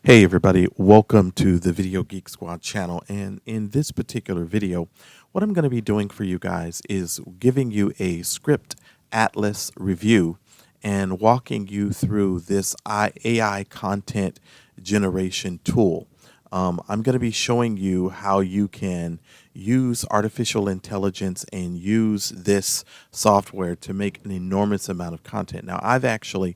Hey everybody, welcome to the Video Geek Squad channel. And in this particular video, what I'm going to be doing for you guys is giving you a script atlas review and walking you through this AI content generation tool. I'm going to be showing you how you can use artificial intelligence and use this software to make an enormous amount of content. Now, I've actually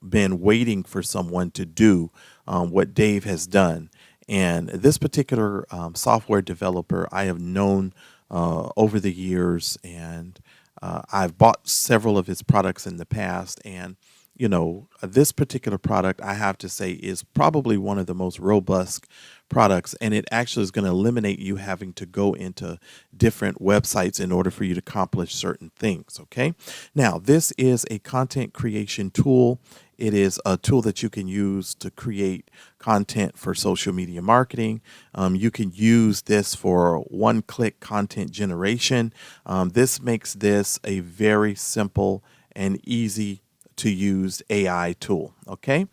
been waiting for someone to do what Dave has done. And this particular software developer I have known over the years, and I've bought several of his products in the past. And this particular product, I have to say, is probably one of the most robust products, and it actually is going to eliminate you having to go into different websites in order for you to accomplish certain things. Okay. Now, this is a content creation tool. It is a tool that you can use to create content for social media marketing. You can use this for one-click content generation. This makes this a very simple and easy to use AI tool. Okay.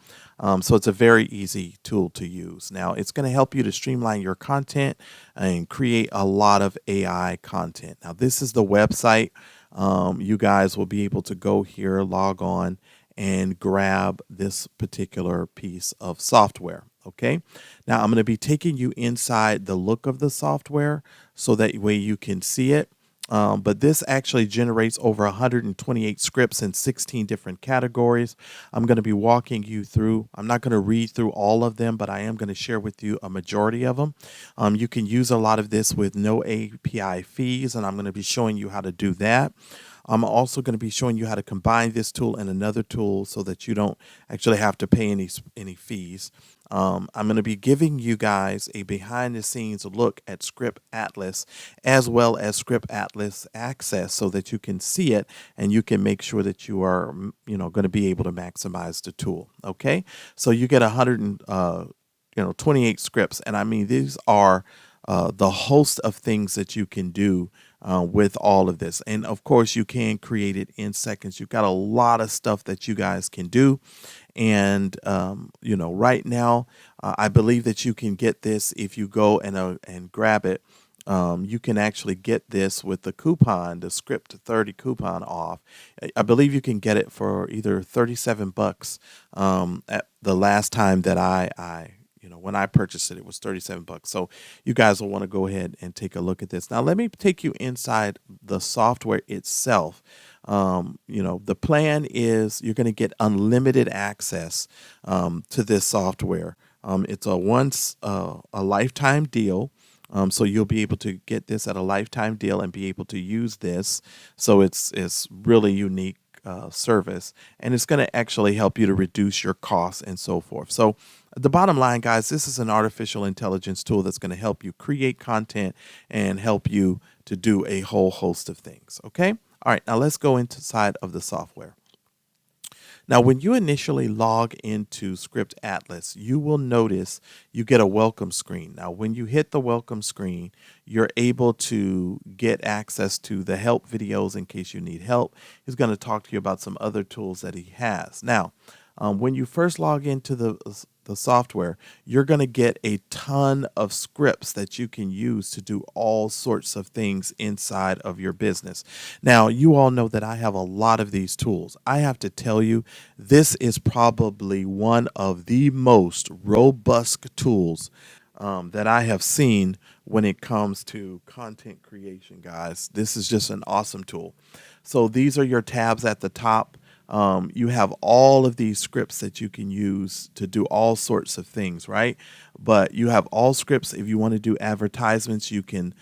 So it's a very easy tool to use. Now, it's going to help you to streamline your content and create a lot of AI content. Now, this is the website. You guys will be able to go here, log on, and grab this particular piece of software. Okay. Now, I'm going to be taking you inside the look of the software so that way you can see it. But this actually generates over 128 scripts in 16 different categories. I'm going to be walking you through. I'm not going to read through all of them, but I am going to share with you a majority of them. You can use a lot of this with no API fees, and I'm going to be showing you how to do that. I'm also going to be showing you how to combine this tool and another tool so that you don't actually have to pay any fees. I'm going to be giving you guys a behind the scenes look at Script Atlas as well as Script Atlas Access so that you can see it and you can make sure that you are, going to be able to maximize the tool. Okay. So you get 28 scripts. And I mean, these are the host of things that you can do with all of this. And of course, you can create it in seconds. You've got a lot of stuff that you guys can do. And, right now, I believe that you can get this if you go and grab it. You can actually get this with the coupon, the Script 30 coupon off. I believe you can get it for either $37 at the last time that when I purchased it, it was $37. So you guys will want to go ahead and take a look at this. Now, let me take you inside the software itself. The plan is you're going to get unlimited access to this software. It's a lifetime deal. So you'll be able to get this at a lifetime deal and be able to use this. So it's really unique service, and it's going to actually help you to reduce your costs and so forth. So the bottom line, guys, this is an artificial intelligence tool that's going to help you create content and help you to do a whole host of things. Okay. All right. Now let's go inside of the software. Now, when you initially log into Script Atlas, you will notice you get a welcome screen. Now, when you hit the welcome screen, you're able to get access to the help videos in case you need help. He's going to talk to you about some other tools that he has. Now, when you first log into the software, you're going to get a ton of scripts that you can use to do all sorts of things inside of your business. Now, you all know that I have a lot of these tools. I have to tell you, this is probably one of the most robust tools that I have seen when it comes to content creation, guys. This is just an awesome tool. So these are your tabs at the top. You have all of these scripts that you can use to do all sorts of things, right? But you have all scripts. If you want to do advertisements, you can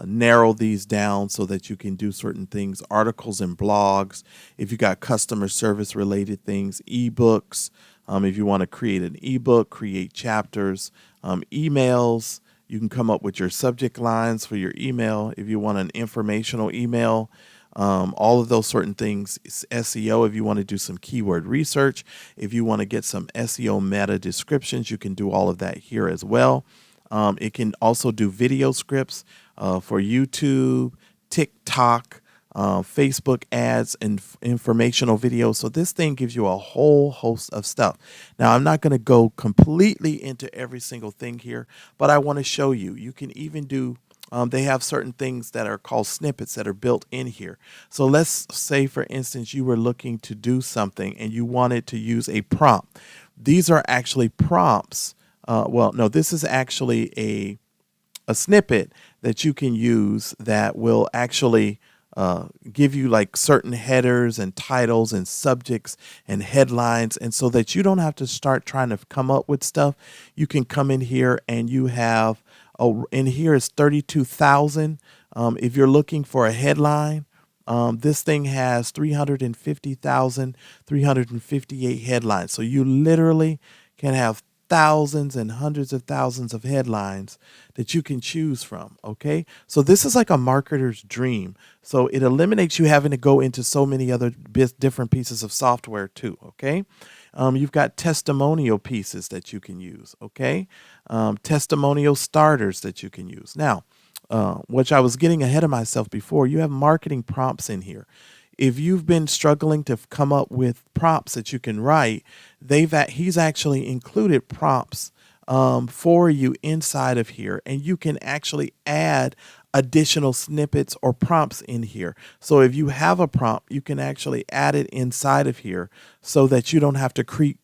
narrow these down so that you can do certain things, articles and blogs. If you got customer service related things, ebooks, if you want to create an ebook, create chapters, emails, you can come up with your subject lines for your email. If you want an informational email, all of those certain things. SEO, if you want to do some keyword research, if you want to get some SEO meta descriptions, you can do all of that here as well. It can also do video scripts for YouTube, TikTok, Facebook ads and informational videos. So this thing gives you a whole host of stuff. Now, I'm not going to go completely into every single thing here, but I want to show you. You can even do they have certain things that are called snippets that are built in here. So let's say, for instance, you were looking to do something and you wanted to use a prompt. These are actually prompts. Well, no, this is actually a snippet that you can use that will actually give you like certain headers and titles and subjects and headlines. And so that you don't have to start trying to come up with stuff, you can come in here and you have, in here is 32,000. If you're looking for a headline, this thing has 350,358 headlines. So you literally can have thousands and hundreds of thousands of headlines that you can choose from. Okay. So this is like a marketer's dream. So it eliminates you having to go into so many other different pieces of software too. Okay. You've got testimonial pieces that you can use. Okay. Testimonial starters that you can use. Now, which I was getting ahead of myself before, you have marketing prompts in here. If you've been struggling to come up with prompts that you can write, he's actually included prompts for you inside of here, and you can actually add additional snippets or prompts in here. So if you have a prompt, you can actually add it inside of here so that you don't have to keep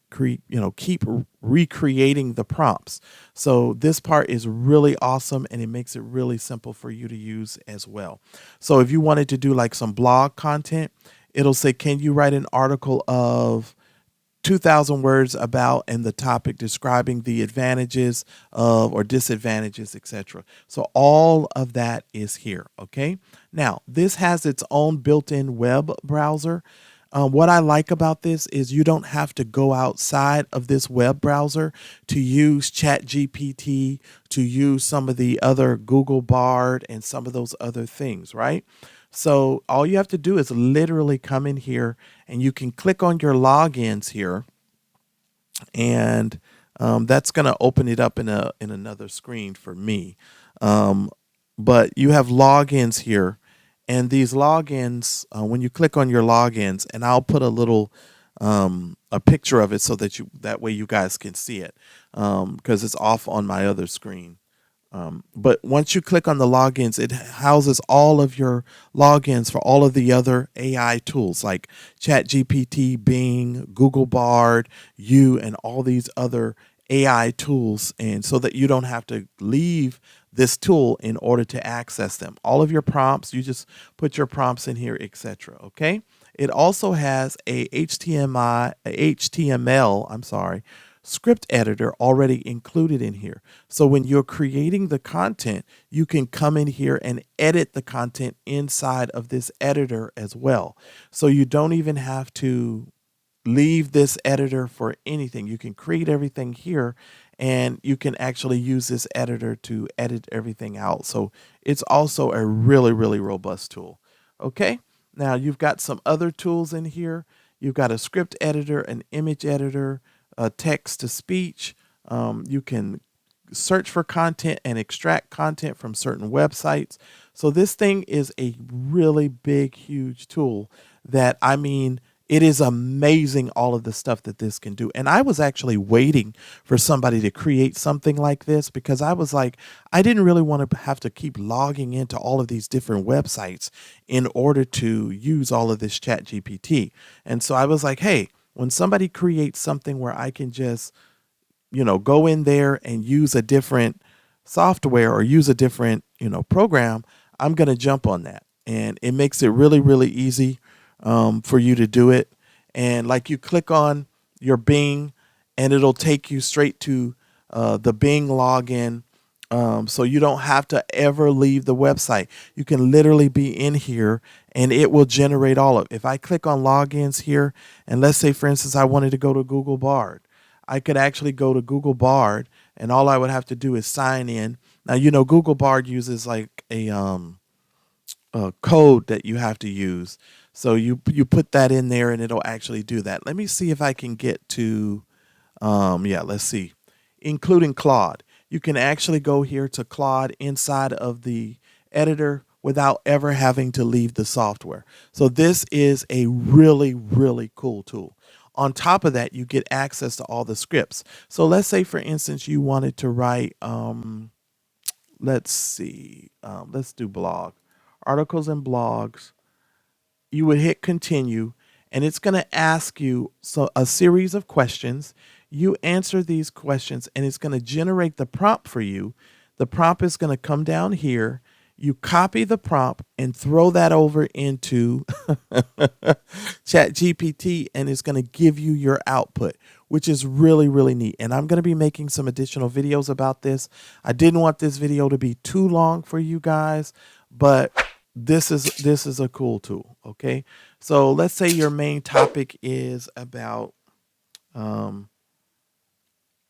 recreating the prompts. So this part is really awesome, and it makes it really simple for you to use as well. So if you wanted to do like some blog content, it'll say, can you write an article of 2,000 words about and the topic describing the advantages of or disadvantages, etc. So all of that is here. Okay. Now this has its own built-in web browser. What I like about this is you don't have to go outside of this web browser to use ChatGPT, to use some of the other Google Bard and some of those other things, right? So all you have to do is literally come in here and you can click on your logins here, and that's going to open it up in another screen for me. But you have logins here. And these logins, when you click on your logins, and I'll put a picture of it so that way you guys can see it, because it's off on my other screen. But once you click on the logins, it houses all of your logins for all of the other AI tools like ChatGPT, Bing, Google Bard, and all these other AI tools. And so that you don't have to leave this tool in order to access them. All of your prompts, you just put your prompts in here, etc. Okay. It also has a HTML, script editor already included in here. So when you're creating the content, you can come in here and edit the content inside of this editor as well. So you don't even have to leave this editor for anything. You can create everything here, and you can actually use this editor to edit everything out. So it's also a really, really robust tool. Okay. Now you've got some other tools in here. You've got a script editor, an image editor, text to speech. You can search for content and extract content from certain websites. So this thing is a really big, huge tool that, it is amazing all of the stuff that this can do. And I was actually waiting for somebody to create something like this because I was like, I didn't really want to have to keep logging into all of these different websites in order to use all of this ChatGPT. And so I was like, hey, when somebody creates something where I can just, go in there and use a different software or use a different, program, I'm going to jump on that. And it makes it really, really easy for you to do it. And like you click on your Bing and it'll take you straight to the Bing login. So you don't have to ever leave the website. You can literally be in here and it will generate all of it. If I click on logins here, and let's say, for instance, I wanted to go to Google Bard, I could actually go to Google Bard and all I would have to do is sign in. Now, Google Bard uses like a code that you have to use. So you put that in there and it'll actually do that. Let me see if I can get to, let's see, including Claude. You can actually go here to Claude inside of the editor without ever having to leave the software. So this is a really, really cool tool. On top of that, you get access to all the scripts. So let's say, for instance, you wanted to write, let's do blog, articles and blogs. You would hit continue, and it's going to ask you a series of questions. You answer these questions, and it's going to generate the prompt for you. The prompt is going to come down here. You copy the prompt and throw that over into ChatGPT, and it's going to give you your output, which is really, really neat. And I'm going to be making some additional videos about this. I didn't want this video to be too long for you guys, but this is a cool tool. Okay, so let's say your main topic is about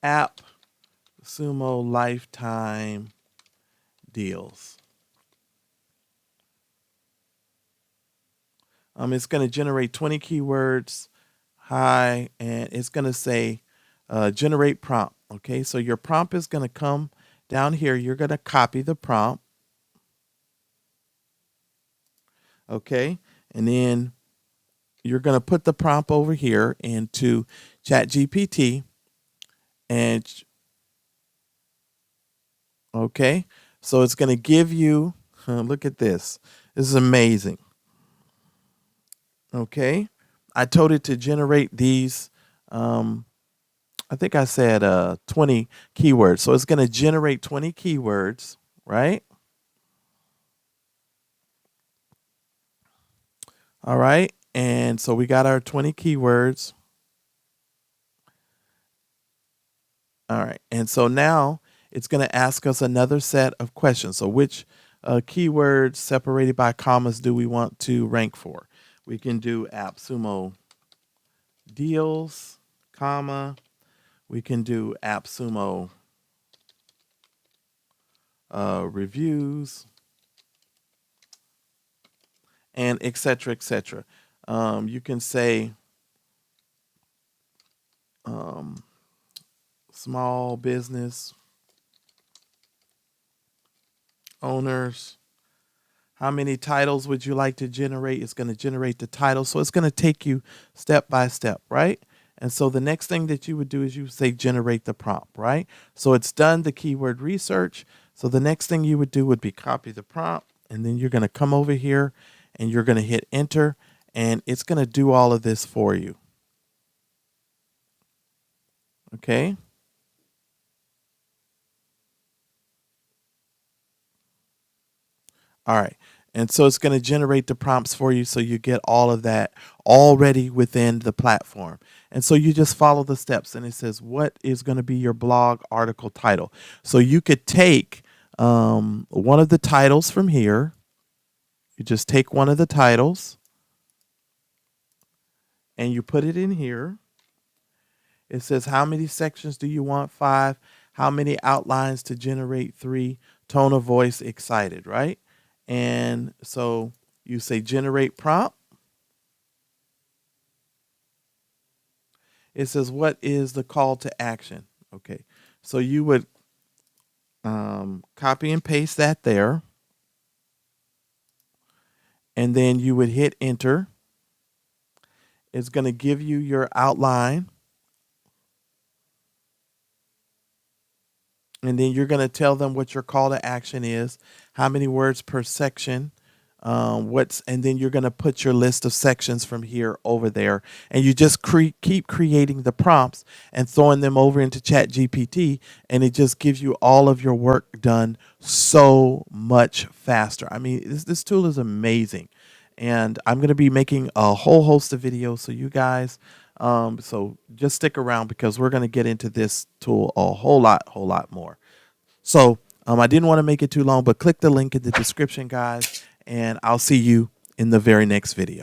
app Sumo lifetime deals. It's going to generate 20 keywords. Hi, and it's going to say generate prompt. Okay, so your prompt is going to come down here. You're going to copy the prompt. Okay, and then you're going to put the prompt over here into ChatGPT. And okay, so it's going to give you, look at this. This is amazing. Okay, I told it to generate these, I think I said 20 keywords. So it's going to generate 20 keywords, right? All right, and so we got our 20 keywords. All right, and so now it's going to ask us another set of questions. So which keywords separated by commas do we want to rank for? We can do AppSumo deals, comma. We can do AppSumo reviews, and et cetera, et cetera. You can say small business owners. How many titles would you like to generate? It's going to generate the title. So it's going to take you step by step, right? And so the next thing that you would do is you say generate the prompt, right? So it's done the keyword research. So the next thing you would do would be copy the prompt, and then you're going to come over here and you're going to hit enter, and it's going to do all of this for you. Okay. All right. And so it's going to generate the prompts for you, so you get all of that already within the platform. And so you just follow the steps, and it says what is going to be your blog article title. So you could take one of the titles from here. You just take one of the titles and you put it in here. It says how many sections do you want? 5. How many outlines to generate? 3. Tone of voice excited, right? And so you say generate prompt. It says what is the call to action? Okay, so you would copy and paste that there, and then you would hit enter. It's going to give you your outline, and then you're going to tell them what your call to action is, how many words per section, and then you're going to put your list of sections from here over there, and you just keep creating the prompts and throwing them over into ChatGPT, and it just gives you all of your work done so much faster. I mean, this tool is amazing, and I'm going to be making a whole host of videos, so you guys, so just stick around because we're going to get into this tool a whole lot more. So I didn't want to make it too long, but click the link in the description, guys, and I'll see you in the very next video.